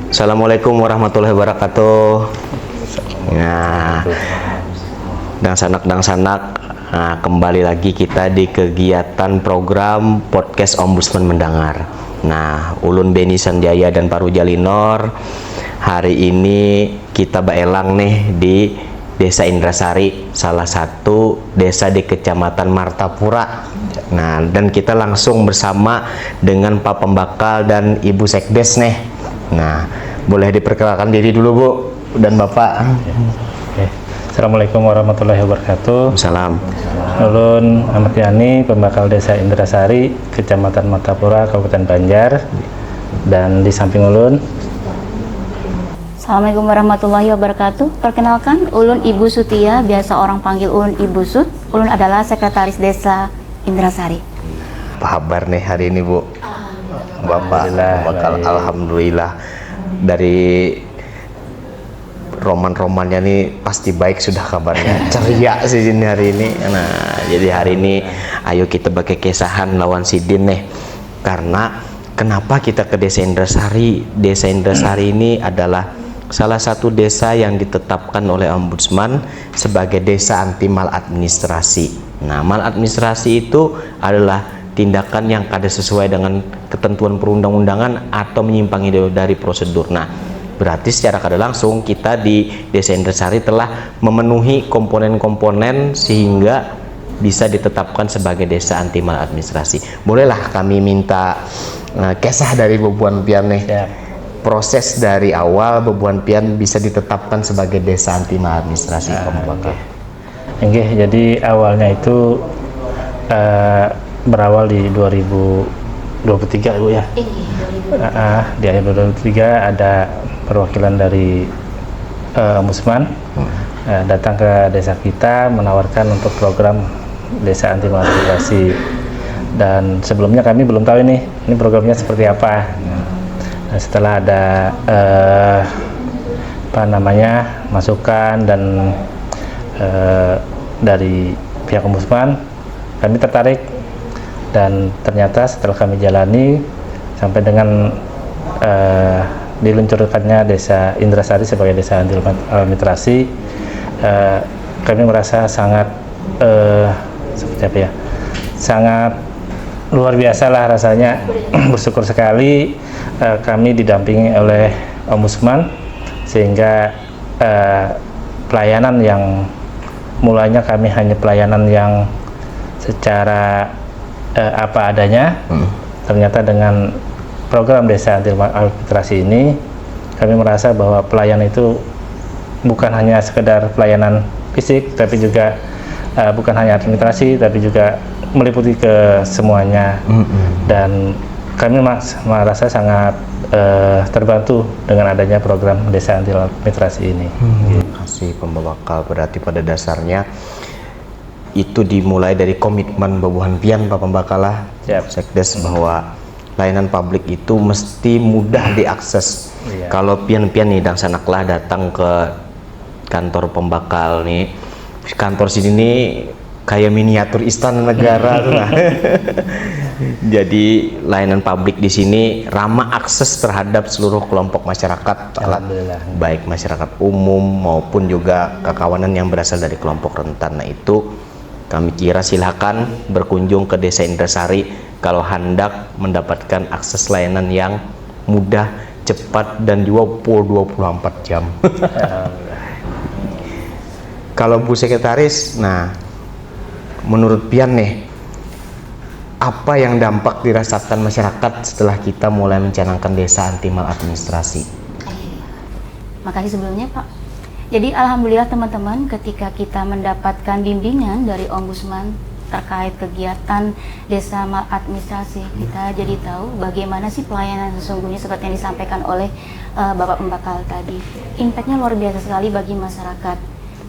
Assalamualaikum warahmatullahi wabarakatuh. Nah, nah, kembali lagi kita di kegiatan program podcast Ombudsman Mendengar. Nah, Ulun Beni Sanjaya dan Paru Jalinor. Hari ini kita baelang nih di Desa Indrasari, salah satu desa di Kecamatan Martapura. Nah, dan kita langsung bersama dengan Pak Pembakal dan Ibu Sekdes nih. Nah, boleh diperkenalkan diri dulu Bu dan Bapak. Oke. Assalamualaikum warahmatullahi wabarakatuh. Salam. Ulun Ahmad Yani, Pembakal Desa Indrasari, Kecamatan Martapura, Kabupaten Banjar. Dan di samping Ulun, Assalamualaikum warahmatullahi wabarakatuh. Perkenalkan, Ulun Ibu Sutia, biasa orang panggil Ulun Ibu Sut. Ulun adalah Sekretaris Desa Indrasari. Apa kabar nih hari ini Bu? Bapak Pembakal, alhamdulillah. Dari roman-romannya nih pasti baik sudah kabarnya. Ceria sih ini hari ini. Nah, jadi hari ini ayo kita bagi kesahan lawan Sidin nih. Karena kenapa kita ke Desa Indrasari? Desa Indrasari ini adalah salah satu desa yang ditetapkan oleh Ombudsman sebagai desa anti maladministrasi. Nah, maladministrasi itu adalah tindakan yang kada sesuai dengan ketentuan perundang-undangan atau menyimpangi dari prosedur. Nah, berarti secara kada langsung kita di Desa Indrasari telah memenuhi komponen-komponen sehingga bisa ditetapkan sebagai desa anti maladministrasi. Bolehlah kami minta kisah dari Bebuan Pian nih. ya, Proses dari awal Bebuan Pian bisa ditetapkan sebagai desa anti maladministrasi. Oke, jadi awalnya itu berawal di 2023 Ibu ya. Di akhir 2023 ada perwakilan dari Ombudsman datang ke desa kita menawarkan untuk program desa anti maladministrasi. Dan sebelumnya kami belum tahu ini programnya seperti apa. Nah, setelah ada masukan dan dari pihak Ombudsman, kami tertarik. Dan ternyata setelah kami jalani sampai dengan diluncurkannya Desa Indrasari sebagai desa anti maladministrasi, kami merasa sangat seperti apa ya, sangat luar biasa lah rasanya. Bersyukur sekali kami didampingi oleh Ombudsman sehingga pelayanan yang mulanya kami hanya pelayanan yang secara apa adanya, ternyata dengan program desa anti maladministrasi ini kami merasa bahwa pelayanan itu bukan hanya sekedar pelayanan fisik, tapi juga bukan hanya administrasi, tapi juga meliputi ke semuanya. Dan kami merasa sangat terbantu dengan adanya program desa anti maladministrasi ini. Terima kasih Pembakal. Berarti pada dasarnya itu dimulai dari komitmen Bebuan Pian Pak Pembakal Sekdes bahwa layanan publik itu mesti mudah diakses. Kalau pian-pian nih dan sanaklah datang ke kantor Pembakal nih, kantor sini nih kayak miniatur istana negara tuh lah. Jadi layanan publik di sini ramah akses terhadap seluruh kelompok masyarakat, baik masyarakat umum maupun juga kekawanan yang berasal dari kelompok rentan. Nah, itu kami kira silakan berkunjung ke Desa Indrasari kalau hendak mendapatkan akses layanan yang mudah, cepat, dan juga 24 jam. Kalau Bu Sekretaris, nah menurut Pian nih, apa yang dampak dirasakan masyarakat setelah kita mulai mencanangkan desa anti maladministrasi? Makasih sebelumnya Pak. Jadi alhamdulillah teman-teman, ketika kita mendapatkan bimbingan dari Ombudsman terkait kegiatan desa maladministrasi, kita jadi tahu bagaimana sih pelayanan sesungguhnya seperti yang disampaikan oleh Bapak Pembakal tadi. Impactnya luar biasa sekali bagi masyarakat.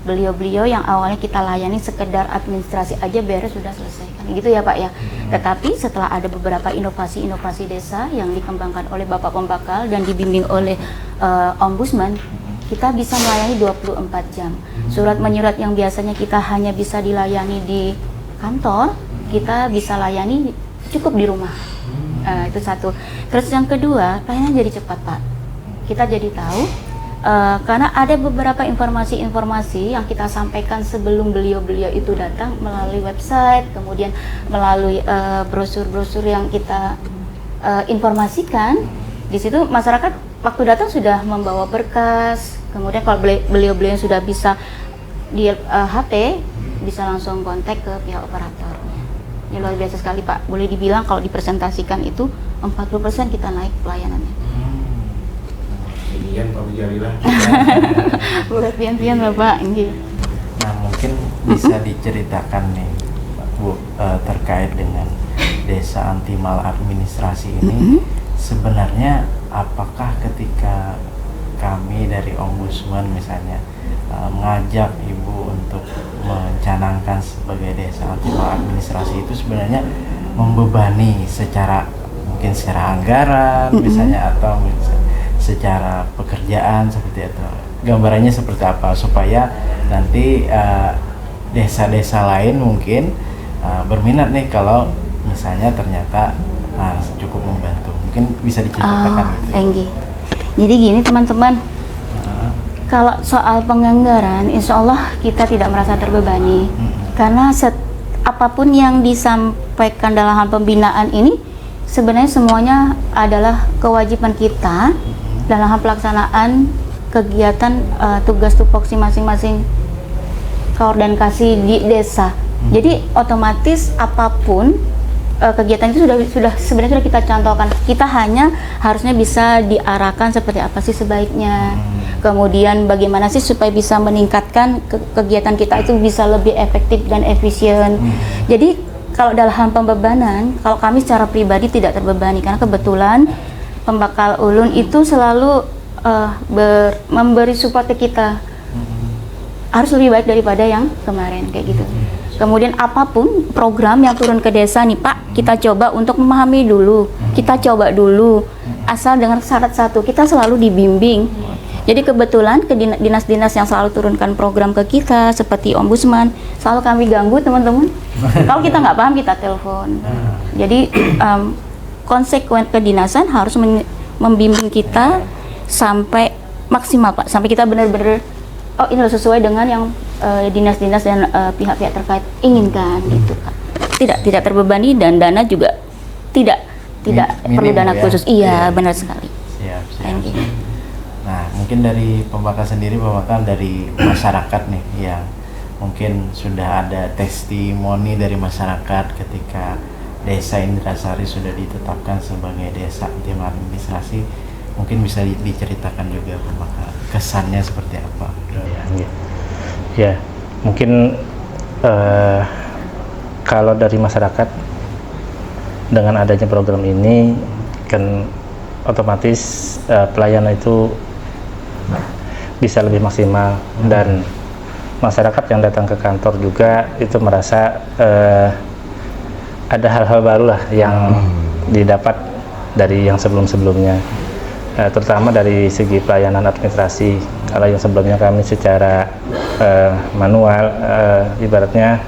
Beliau-beliau yang awalnya kita layani sekedar administrasi aja beres sudah selesai, kan gitu ya Pak ya. Tetapi setelah ada beberapa inovasi-inovasi desa yang dikembangkan oleh Bapak Pembakal dan dibimbing oleh Ombudsman, kita bisa melayani 24 jam. Surat menyurat yang biasanya kita hanya bisa dilayani di kantor, kita bisa layani cukup di rumah. Itu satu. Terus yang kedua, pelayanan jadi cepat Pak. kita jadi tahu karena ada beberapa informasi-informasi yang kita sampaikan sebelum beliau-beliau itu datang melalui website, kemudian melalui brosur-brosur yang kita informasikan. Di situ masyarakat waktu datang sudah membawa berkas, kemudian kalau beliau-beliau sudah bisa di HP bisa langsung kontak ke pihak operator. Ini luar biasa sekali Pak, boleh dibilang kalau dipresentasikan itu 40% kita naik pelayanannya. Pian Pak Bujarilah. Buat pian-pian Bapak. Nah mungkin bisa diceritakan nih Bu terkait dengan desa anti maladministrasi ini, sebenarnya apakah ketika kami dari Ombudsman misalnya mengajak Ibu untuk mencanangkan sebagai desa anti maladministrasi itu sebenarnya membebani mungkin secara anggaran misalnya, atau secara pekerjaan seperti itu, gambarannya seperti apa supaya nanti desa-desa lain mungkin berminat nih kalau misalnya ternyata cukup membantu, mungkin bisa diceritakan gitu. Jadi gini teman-teman, kalau soal penganggaran insya Allah kita tidak merasa terbebani karena apapun yang disampaikan dalam hal pembinaan ini sebenarnya semuanya adalah kewajiban kita dalam hal pelaksanaan kegiatan tugas tupoksi masing-masing koordinasi di desa. Jadi otomatis apapun kegiatan itu sudah sebenarnya sudah kita contohkan. Kita hanya harusnya bisa diarahkan seperti apa sih sebaiknya. Kemudian bagaimana sih supaya bisa meningkatkan kegiatan kita itu bisa lebih efektif dan efisien. Jadi kalau dalam hal pembebanan, kalau kami secara pribadi tidak terbebani karena kebetulan Pembakal Ulun itu selalu memberi support ke kita, harus lebih baik daripada yang kemarin kayak gitu. Kemudian apapun program yang turun ke desa nih Pak, kita coba untuk memahami dulu, kita coba dulu, asal dengan syarat satu, kita selalu dibimbing. Jadi kebetulan ke dinas-dinas yang selalu turunkan program ke kita seperti Ombudsman, selalu kami ganggu teman-teman. Kalau kita nggak paham kita telepon. Jadi konsekuen kedinasan harus membimbing kita sampai maksimal Pak, sampai kita benar-benar oh ini loh sesuai dengan yang dinas-dinas dan pihak-pihak terkait inginkan gitu Pak. Tidak terbebani dan dana juga tidak perlu dana khusus. Iya, benar sekali. Siap. Nah, mungkin dari Pembakal sendiri, Pembakal dari masyarakat nih yang mungkin sudah ada testimoni dari masyarakat ketika Desa Indrasari sudah ditetapkan sebagai desa anti maladministrasi, mungkin bisa diceritakan juga Pembakal kesannya seperti apa? Ya, mungkin kalau dari masyarakat dengan adanya program ini kan otomatis pelayanan itu bisa lebih maksimal dan masyarakat yang datang ke kantor juga itu merasa ada hal-hal baru lah yang didapat dari yang sebelum-sebelumnya, terutama dari segi pelayanan administrasi. Kalau yang sebelumnya kami secara manual, ibaratnya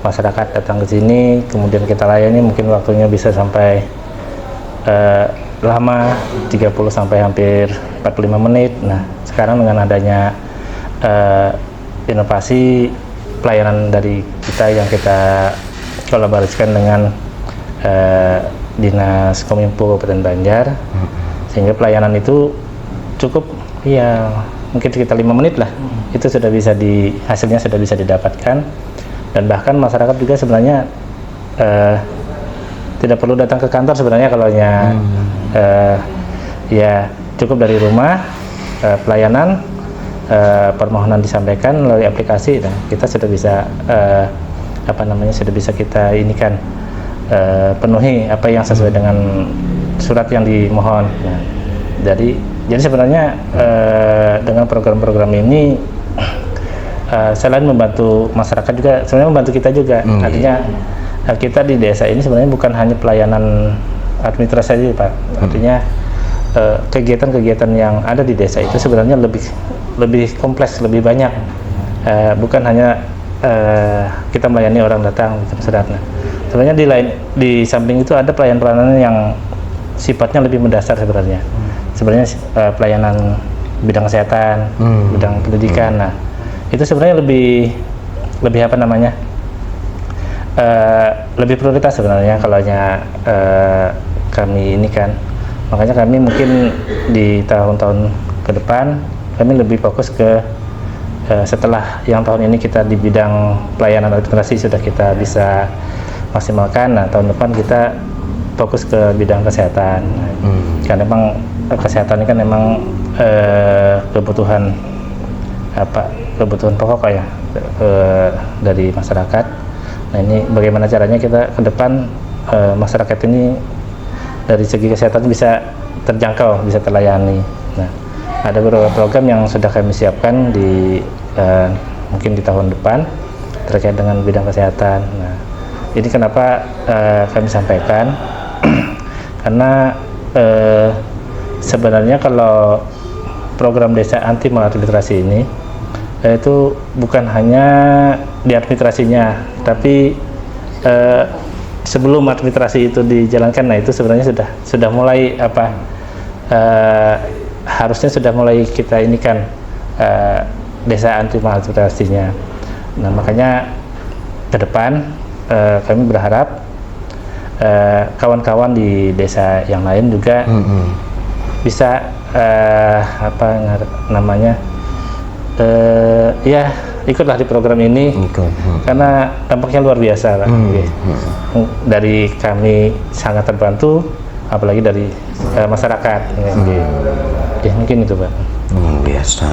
masyarakat datang ke sini, kemudian kita layani mungkin waktunya bisa sampai lama 30 sampai hampir 45 menit. Nah, sekarang dengan adanya inovasi pelayanan dari kita yang kita kolaborasikan dengan Dinas Kominfo Kabupaten Banjar, sehingga pelayanan itu cukup ya mungkin sekitar 5 menit lah, itu sudah bisa hasilnya sudah bisa didapatkan. Dan bahkan masyarakat juga sebenarnya tidak perlu datang ke kantor sebenarnya kalau ya cukup dari rumah, pelayanan permohonan disampaikan melalui aplikasi dan kita sudah bisa sudah bisa kita penuhi apa yang sesuai dengan surat yang dimohon. Nah, jadi sebenarnya dengan program-program ini selain membantu masyarakat juga sebenarnya membantu kita juga. Artinya kita di desa ini sebenarnya bukan hanya pelayanan administrasi saja Pak. Artinya kegiatan-kegiatan yang ada di desa itu sebenarnya lebih kompleks, lebih banyak. Bukan hanya kita melayani orang datang nah, sebenarnya di samping itu ada pelayanan-pelayanan yang sifatnya lebih mendasar sebenarnya, sebenarnya pelayanan bidang kesehatan, bidang pendidikan. Nah, itu sebenarnya lebih apa namanya? Lebih prioritas sebenarnya kalau kami ini kan. Makanya kami mungkin di tahun-tahun ke depan kami lebih fokus ke setelah yang tahun ini kita di bidang pelayanan administrasi sudah kita bisa maksimalkan. Nah, tahun depan kita fokus ke bidang kesehatan. Karena memang kesehatan ini kan memang kebutuhan pokok ya dari masyarakat. Nah, ini bagaimana caranya kita ke depan masyarakat ini dari segi kesehatan bisa terjangkau, bisa terlayani. Nah, ada beberapa program yang sudah kami siapkan mungkin di tahun depan terkait dengan bidang kesehatan. Nah, ini kenapa kami sampaikan karena sebenarnya kalau program desa anti maladministrasi ini itu bukan hanya di administrasinya, tapi sebelum administrasi itu dijalankan, nah itu sebenarnya sudah mulai harusnya sudah mulai kita ini kan desa anti maladministrasinya. Nah, makanya ke depan kami berharap kawan-kawan di desa yang lain juga bisa ya ikutlah di program ini karena dampaknya luar biasa lah. Dari kami sangat terbantu, apalagi dari masyarakat. Ya, mungkin itu Pak. Biasa.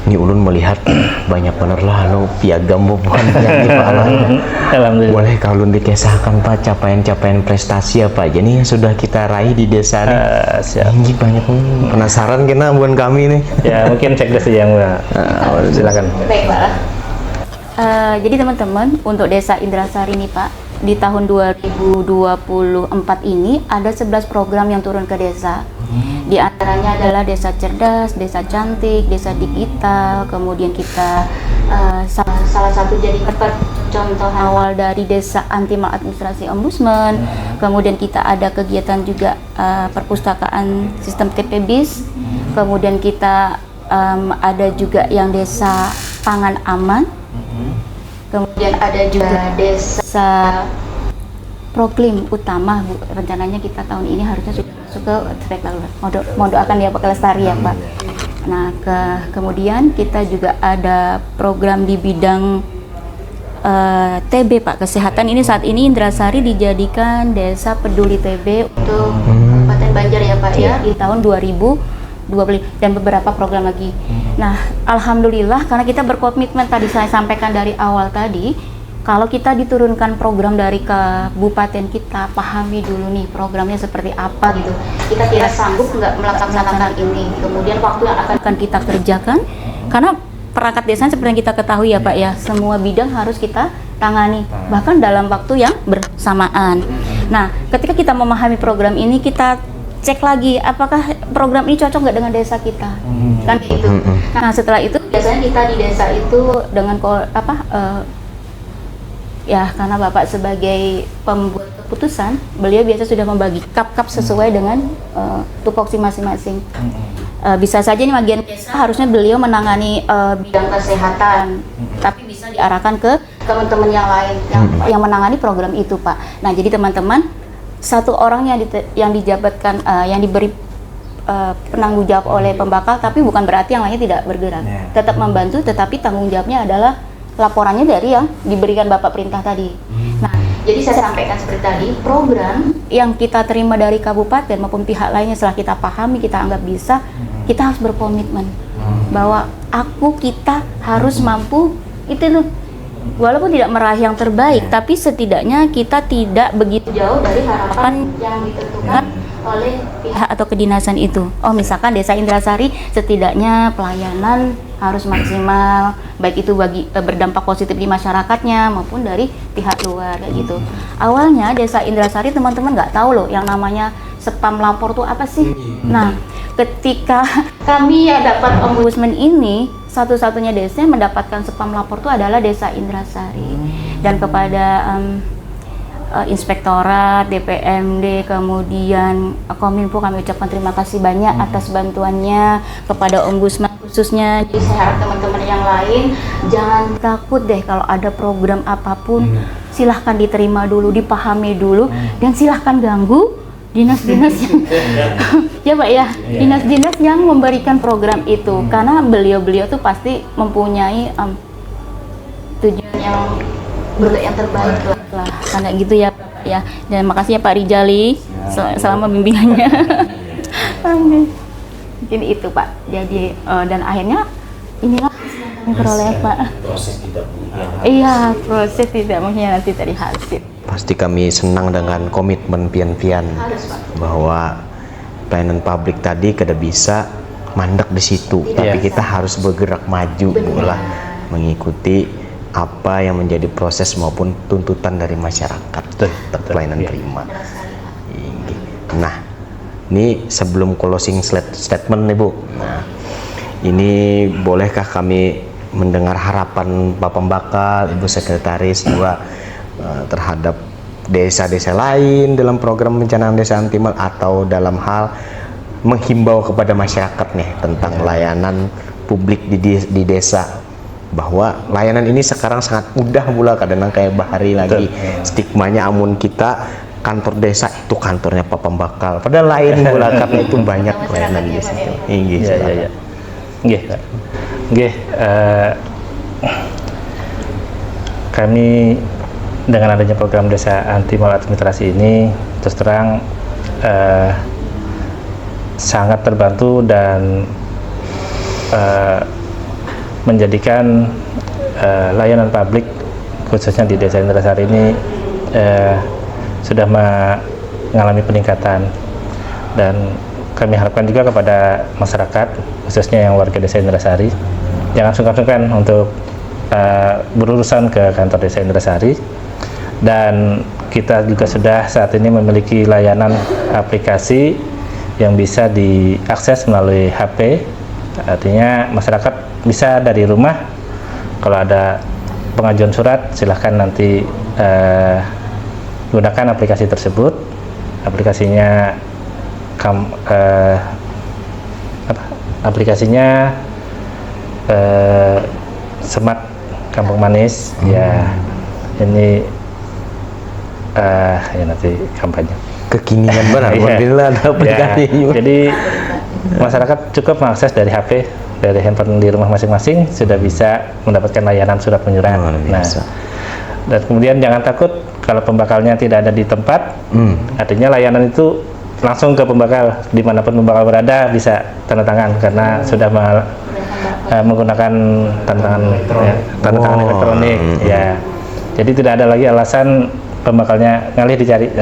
Ini ulun melihat banyak bener lah piagam bubuhan yang dipalai. Alhamdulillah. Boleh kalau ulun dikisahkan Pak capaian-capaian prestasi apa aja nih yang sudah kita raih di desa nih? Siap. Ini banyak penasaran kena bukan kami nih. Ya mungkin cek desa yang silakan. Baik Pak. Jadi teman-teman, untuk desa Indrasari ini Pak, di tahun 2024 ini ada 11 program yang turun ke desa. Di antaranya adalah desa cerdas, desa cantik, desa digital. Kemudian kita salah satu jadi contoh awal dari desa anti maladministrasi ombudsman. Kemudian kita ada kegiatan juga perpustakaan sistem TPBIS. Kemudian kita ada juga yang desa pangan aman. Kemudian ada juga desa Proklim Utama, Bu. Rencananya kita tahun ini harusnya sudah masuk ke track darurat. Mau doakan ya Pak Kelestari ya Pak. Nah, kemudian kita juga ada program di bidang TB Pak, kesehatan. Ini saat ini Indrasari dijadikan desa peduli TB untuk Kabupaten Banjar ya Pak ya di tahun 2020 dan beberapa program lagi. Nah, alhamdulillah karena kita berkomitmen tadi saya sampaikan dari awal tadi. Kalau kita diturunkan program dari kabupaten kita, pahami dulu nih programnya seperti apa gitu. Kita tidak sanggup nggak melaksanakan ini. Kemudian waktu yang akan kita kerjakan, karena perangkat desa seperti yang kita ketahui ya Pak ya, semua bidang harus kita tangani, bahkan dalam waktu yang bersamaan. Nah, ketika kita memahami program ini, kita cek lagi apakah program ini cocok nggak dengan desa kita, kan gitu. Nah, setelah itu biasanya kita di desa itu dengan ya karena Bapak sebagai pembuat keputusan, beliau biasa sudah membagi kap-kap sesuai dengan tupoksi masing-masing. Bisa saja nih bagian desa harusnya beliau menangani bidang kesehatan, tapi bisa diarahkan ke teman-teman yang lain yang menangani program itu Pak. Nah, jadi teman-teman, satu orang yang dijabatkan yang diberi penanggung jawab oleh pembakal, tapi bukan berarti yang lainnya tidak bergerak. Tetap membantu, tetapi tanggung jawabnya adalah laporannya dari yang diberikan Bapak perintah tadi. Nah, jadi saya sampaikan seperti tadi, program yang kita terima dari kabupaten maupun pihak lainnya setelah kita pahami, kita anggap bisa, kita harus berkomitmen bahwa kita harus mampu itu loh. Walaupun tidak meraih yang terbaik, tapi setidaknya kita tidak begitu jauh dari harapan yang ditentukan oleh pihak atau kedinasan itu. Oh, misalkan desa Indrasari setidaknya pelayanan harus maksimal, baik itu berdampak positif di masyarakatnya maupun dari pihak luar kayak gitu. Awalnya desa Indrasari teman-teman nggak tahu loh yang namanya spam lapor tuh apa sih. Nah, ketika kami ya dapat ombudsman ini, satu-satunya desa yang mendapatkan spam lapor itu adalah desa Indrasari. Dan kepada Inspektorat, DPMD, kemudian Kominfo, kami ucapkan terima kasih banyak atas bantuannya kepada Ombudsman khususnya. Jadi saya harap teman-teman yang lain jangan takut deh kalau ada program apapun, silahkan diterima dulu, dipahami dulu, dan silahkan ganggu dinas-dinas yang ya Pak ya, dinas-dinas yang memberikan program itu, karena beliau-beliau tuh pasti mempunyai tujuan yang terbaik lah, karena gitu ya Pak ya. Dan makasih ya Pak Rijali selama bimbingannya. Mungkin itu Pak. Jadi dan akhirnya inilah yang peroleh Pak. Proses tidak Iya, proses tidak mengkhianati dari hasil. Pasti kami senang dengan komitmen pian-pian bahwa pelayanan publik tadi kada bisa mandek di situ, tapi kita harus bergerak maju pula mengikuti apa yang menjadi proses maupun tuntutan dari masyarakat untuk pelayanan prima. Nah, ini sebelum closing statement nih Bu. Nah, ini bolehkah kami mendengar harapan Pak Pembakal, Ibu Sekretaris juga terhadap desa-desa lain dalam program perencanaan desa anti mal, atau dalam hal menghimbau kepada masyarakat nih tentang layanan publik di desa, bahwa layanan ini sekarang sangat mudah pula, kadang-kadang kayak Bahari lagi stigmanya amun kita kantor desa itu kantornya Pak Pembakal, padahal lain pula karena itu banyak layanan di situ. Kami dengan adanya program desa anti maladministrasi ini terus terang sangat terbantu dan menjadikan layanan publik khususnya di Desa Indrasari ini sudah mengalami peningkatan, dan kami harapkan juga kepada masyarakat khususnya yang warga Desa Indrasari jangan sungkan-sungkan untuk berurusan ke kantor Desa Indrasari. Dan kita juga sudah saat ini memiliki layanan aplikasi yang bisa diakses melalui HP, artinya masyarakat bisa dari rumah, kalau ada pengajuan surat silahkan nanti gunakan aplikasi tersebut. Aplikasinya Smart Kampung Manis. Ya, ini ya nanti kampanye Kekinian benar, alhamdulillah ada aplikasinya. Jadi masyarakat cukup mengakses dari HP, dari handphone di rumah masing-masing sudah bisa mendapatkan layanan surat menyurat. Dan kemudian jangan takut kalau pembakalnya tidak ada di tempat, artinya layanan itu langsung ke pembakal, dimanapun pembakal berada bisa tanda tangan, karena sudah menggunakan tanda tangan elektronik. Ya, jadi tidak ada lagi alasan pembakalnya ngalih dicari.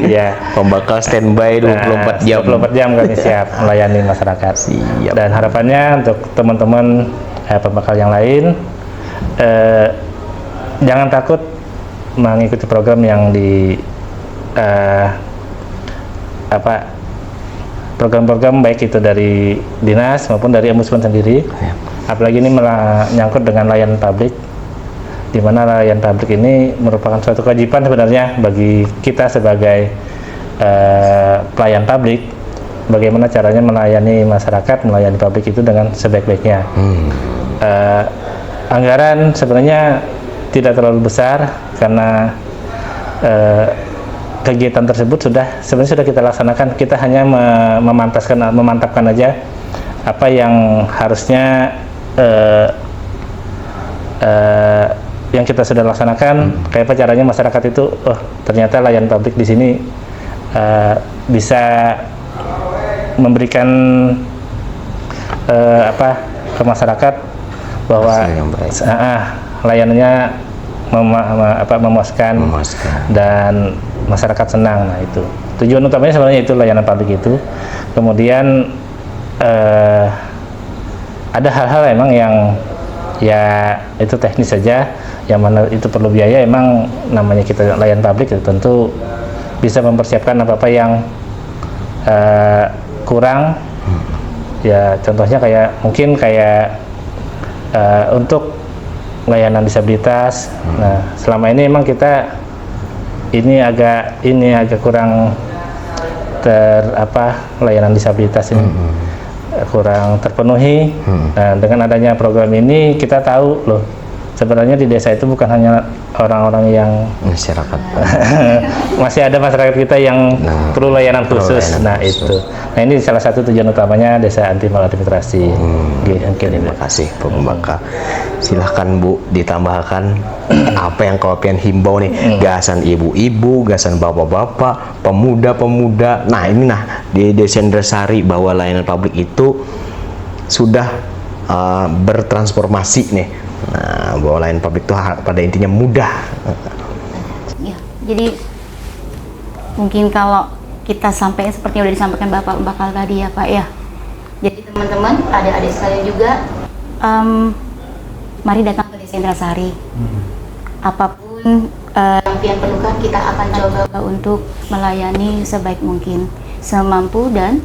Ya, pembakal standby 24 jam. 24 jam kami siap melayani masyarakat. Siap. Dan harapannya untuk teman-teman pembakal yang lain, jangan takut mengikuti program yang program-program baik itu dari dinas maupun dari Ombudsman sendiri. Apalagi ini menyangkut dengan layanan publik, di mana layanan publik ini merupakan suatu kewajiban sebenarnya bagi kita sebagai pelayan publik. Bagaimana caranya melayani masyarakat, melayani publik itu dengan sebaik-baiknya. Anggaran sebenarnya tidak terlalu besar, karena kegiatan tersebut sebenarnya sudah kita laksanakan. Kita hanya memantapkan aja apa yang harusnya yang kita sudah laksanakan. Kayak apa caranya masyarakat itu, oh ternyata layanan publik di sini bisa memberikan ke masyarakat bahwa layanannya memuaskan dan masyarakat senang. Nah, itu tujuan utamanya sebenarnya, itu layanan publik itu. Kemudian ada hal-hal emang yang ya itu teknis saja, yang mana itu perlu biaya. Emang namanya kita layanan publik itu tentu bisa mempersiapkan apa-apa yang kurang. Ya contohnya mungkin untuk layanan disabilitas. Nah, selama ini memang kita ini agak kurang layanan disabilitas ini kurang terpenuhi. Nah, dengan adanya program ini kita tahu loh, sebenarnya di desa itu bukan hanya orang-orang yang masyarakat masih ada masyarakat kita yang perlu layanan khusus. Nah itu, nah ini salah satu tujuan utamanya Desa Anti Maladministrasi. Terima kasih Pak Pembaka. Silahkan Bu ditambahkan apa yang kau pengen himbau nih, gasan ibu-ibu, gasan bapak-bapak, pemuda-pemuda. Nah ini di Desa Indrasari bahwa layanan publik itu sudah bertransformasi nih. Nah, bahwa layanan publik itu pada intinya mudah. Ya, jadi mungkin kalau kita sampai seperti yang sudah disampaikan Bapak Bakal tadi ya Pak ya. Jadi teman-teman, adik-adik sekalian juga, mari datang ke Desa Indrasari. Apapun yang pian perlukan, kita akan coba untuk melayani sebaik mungkin, semampu dan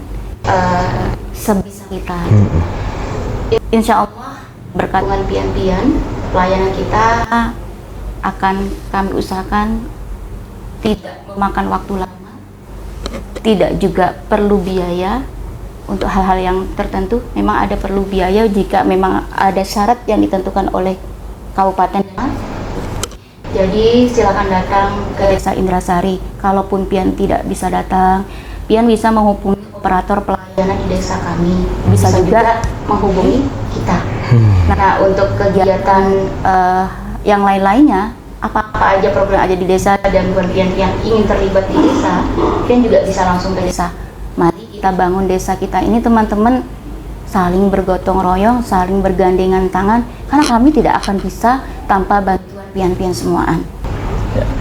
sebisa kita. Insya Allah berkat dengan pian-pian, pelayanan kita akan kami usahakan tidak memakan waktu lama, tidak juga perlu biaya untuk hal-hal yang tertentu. Memang ada perlu biaya jika memang ada syarat yang ditentukan oleh kabupaten. Jadi silakan datang ke Desa Indrasari. Kalaupun pian tidak bisa datang, pian bisa menghubungi operator pelayanan di desa kami, bisa juga menghubungi kita. Nah, untuk kegiatan yang lain-lainnya, apa aja program aja di desa dan pian yang ingin terlibat di desa, pian juga bisa langsung ke desa. Mari kita bangun desa kita ini teman-teman, saling bergotong royong, saling bergandengan tangan, karena kami tidak akan bisa tanpa bantuan pian-pian semuaan.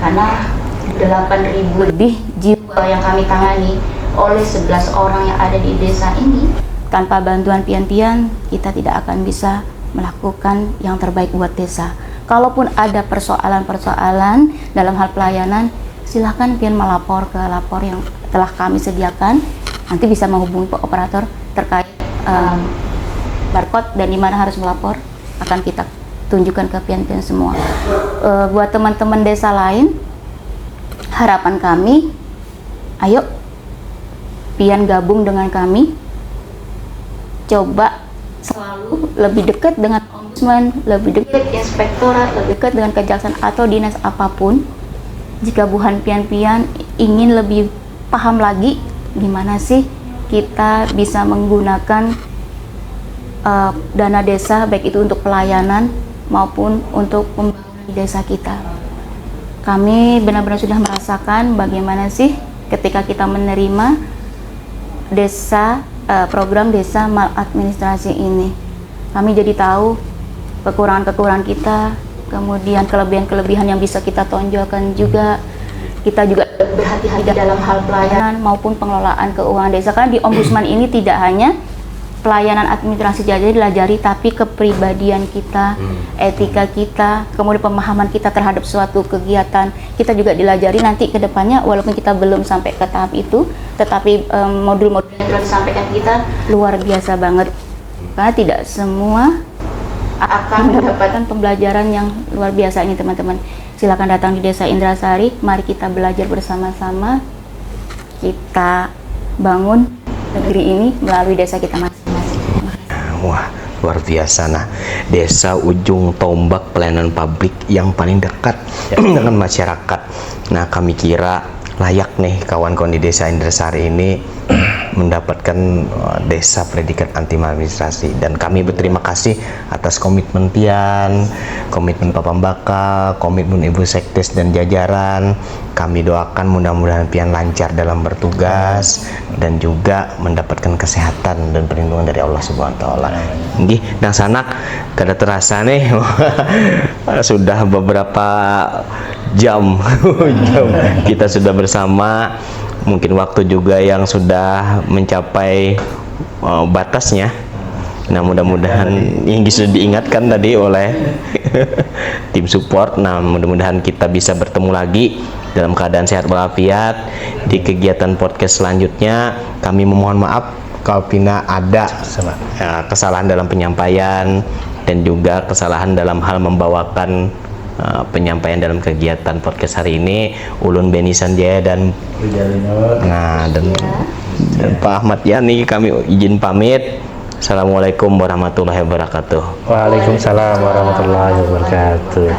Karena 8.000 lebih jiwa yang kami tangani oleh 11 orang yang ada di desa ini, tanpa bantuan pian-pian kita tidak akan bisa melakukan yang terbaik buat desa. Kalaupun ada persoalan-persoalan dalam hal pelayanan, silahkan pian melapor ke lapor yang telah kami sediakan. Nanti bisa menghubungi operator terkait barcode dan di mana harus melapor, akan kita tunjukkan ke pian-pian semua. Buat teman-teman desa lain, harapan kami, ayo pian gabung dengan kami, coba selalu lebih dekat dengan ombudsman, lebih dekat inspektorat, lebih dekat dengan kejaksaan atau dinas apapun. Jika buhan pian-pian ingin lebih paham lagi gimana sih kita bisa menggunakan dana desa, baik itu untuk pelayanan maupun untuk pembangunan di desa kita. Kami benar-benar sudah merasakan bagaimana sih ketika kita menerima desa, program desa maladministrasi ini. Kami jadi tahu kekurangan-kekurangan kita, kemudian kelebihan-kelebihan yang bisa kita tonjolkan juga. Kita juga berhati-hati dalam hal pelayanan maupun pengelolaan keuangan desa. Karena di ombudsman ini tidak hanya pelayanan administrasi saja dilajari, tapi kepribadian kita, etika kita, kemudian pemahaman kita terhadap suatu kegiatan kita juga dilajari nanti ke depannya. Walaupun kita belum sampai ke tahap itu, tetapi modul-modul yang telah disampaikan kita luar biasa banget. Karena tidak semua akan mendapatkan pembelajaran yang luar biasa ini teman-teman. Silakan datang di Desa Indrasari, mari kita belajar bersama-sama, kita bangun negeri ini melalui desa kita masing-masing. Wah, luar biasa. Nah, desa ujung tombak pelayanan publik yang paling dekat dengan masyarakat. Nah, kami kira layak nih kawan-kawan di Desa Indrasari ini mendapatkan desa predikat anti maladministrasi, dan kami berterima kasih atas komitmen pian, komitmen Pak Pembaka, komitmen Ibu Sekdes dan jajaran. Kami doakan mudah-mudahan pian lancar dalam bertugas dan juga mendapatkan kesehatan dan perlindungan dari Allah Subhanahu wa taala. Nggih, dan sanak kada terasa nih sudah beberapa jam kita sudah bersama. Mungkin waktu juga yang sudah mencapai batasnya. Nah, mudah-mudahan yang sudah diingatkan tadi oleh tim support. Nah, mudah-mudahan kita bisa bertemu lagi dalam keadaan sehat walafiat di kegiatan podcast selanjutnya. Kami memohon maaf kalau pina ada kesalahan dalam penyampaian dan juga kesalahan dalam hal membawakan penyampaian dalam kegiatan podcast hari ini. Ulun Beni Sanjaya dan Pak Ahmad Yani kami izin pamit. Assalamualaikum warahmatullahi wabarakatuh. Waalaikumsalam warahmatullahi wabarakatuh.